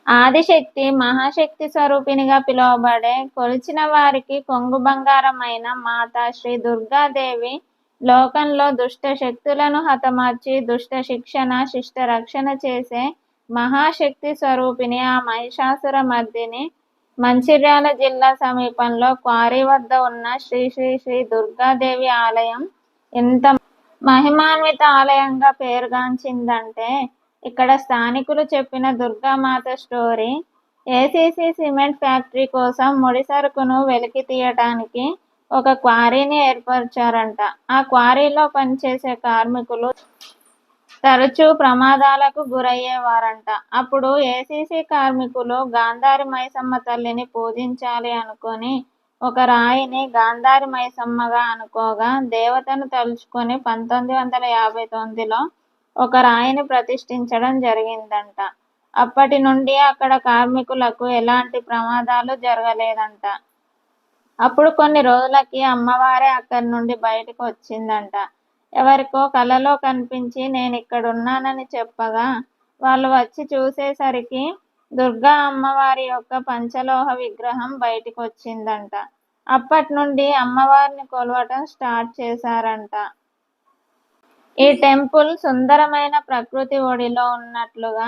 ఆదిశక్తి మహాశక్తి స్వరూపిణిగా పిలువబడే కొలిచిన వారికి కొంగు బంగారమైన మాత శ్రీ దుర్గాదేవి లోకంలో దుష్ట శక్తులను హతమార్చి దుష్ట శిక్షణ శిష్ట రక్షణ చేసే మహాశక్తి స్వరూపిణి. ఆ మహిషాసుర మర్దిని మంచిర్యాల జిల్లా సమీపంలో క్వారీ వద్ద ఉన్న శ్రీ శ్రీ శ్రీ దుర్గాదేవి ఆలయం ఎంత మహిమాన్విత ఆలయంగా పేరుగాంచిందంటే ఇక్కడ స్థానికులు చెప్పిన Durgamata story. ACC cement factory కోసం ముడి సరుకును వెలికి తీయటానికి ఒక క్వారీని ఏర్పరిచారంట. ఆ క్వారీలో పనిచేసే కార్మికులు తరచూ ప్రమాదాలకు గురయ్యేవారంట. అప్పుడు ఏసీసీ కార్మికులు గాంధారి మైసమ్మ తల్లిని పూజించాలి అనుకొని ఒక రాయిని గాంధారి మైసమ్మగా అనుకోగా దేవతను తలుచుకొని 1959లో ఒక రాయిని ప్రతిష్ఠించడం జరిగిందంట. అప్పటి నుండి అక్కడ కార్మికులకు ఎలాంటి ప్రమాదాలు జరగలేదంట. అప్పుడు కొన్ని రోజులకి అమ్మవారే అక్కడి నుండి బయటకు వచ్చిందంట. ఎవరికో కలలో కనిపించి నేనిక్కడున్నానని చెప్పగా వాళ్ళు వచ్చి చూసేసరికి దుర్గా అమ్మవారి యొక్క పంచలోహ విగ్రహం బయటికి వచ్చిందంట. అప్పటి నుండి అమ్మవారిని కొలవటం స్టార్ట్ చేశారంట. ఈ టెంపుల్ సుందరమైన ప్రకృతి ఒడిలో ఉన్నట్లుగా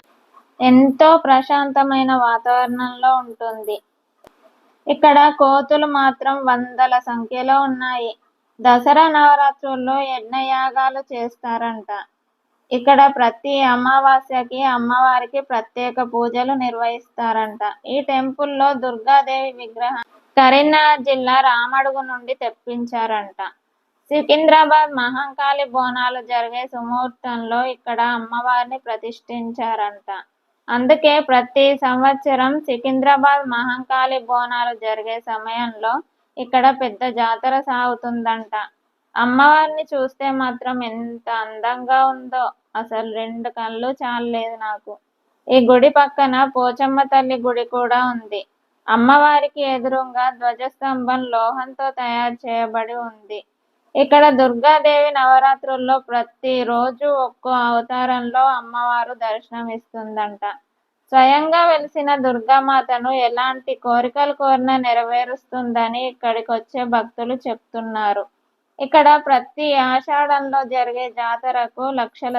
ఎంతో ప్రశాంతమైన వాతావరణంలో ఉంటుంది. ఇక్కడ కోతులు మాత్రం వందల సంఖ్యలో ఉన్నాయి. దసరా నవరాత్రుల్లో యజ్ఞయాగాలు చేస్తారంట. ఇక్కడ ప్రతి అమావాస్యకి అమ్మవారికి ప్రత్యేక పూజలు నిర్వహిస్తారంట. ఈ టెంపుల్లో దుర్గాదేవి విగ్రహం కరీంనగర్ జిల్లా రామడుగు నుండి తెప్పించారంట. సికింద్రాబాద్ మహంకాళి బోనాలు జరిగే సుముహూర్తంలో ఇక్కడ అమ్మవారిని ప్రతిష్ఠించారంట. అందుకే ప్రతి సంవత్సరం సికింద్రాబాద్ మహంకాళి బోనాలు జరిగే సమయంలో ఇక్కడ పెద్ద జాతర సాగుతుందంట. అమ్మవారిని చూస్తే మాత్రం ఎంత అందంగా ఉందో అసలు 2 కళ్ళు చాలలేదు నాకు. ఈ గుడి పక్కన పోచమ్మ తల్లి గుడి కూడా ఉంది. అమ్మవారికి ఎదురుగా ధ్వజస్తంభం లోహంతో తయారు చేయబడి ఉంది. ఇక్కడ దుర్గాదేవి నవరాత్రుల్లో ప్రతి రోజు ఒక్కో అవతారంలో అమ్మవారు దర్శనమిస్తుందంట. స్వయంగా వెలిసిన దుర్గామాతను ఎలాంటి కోరికలు కోరినా నెరవేరుస్తుందని ఇక్కడికి వచ్చే భక్తులు చెప్తున్నారు. ఇక్కడ ప్రతి ఆషాఢంలో జరిగే జాతరకు లక్షల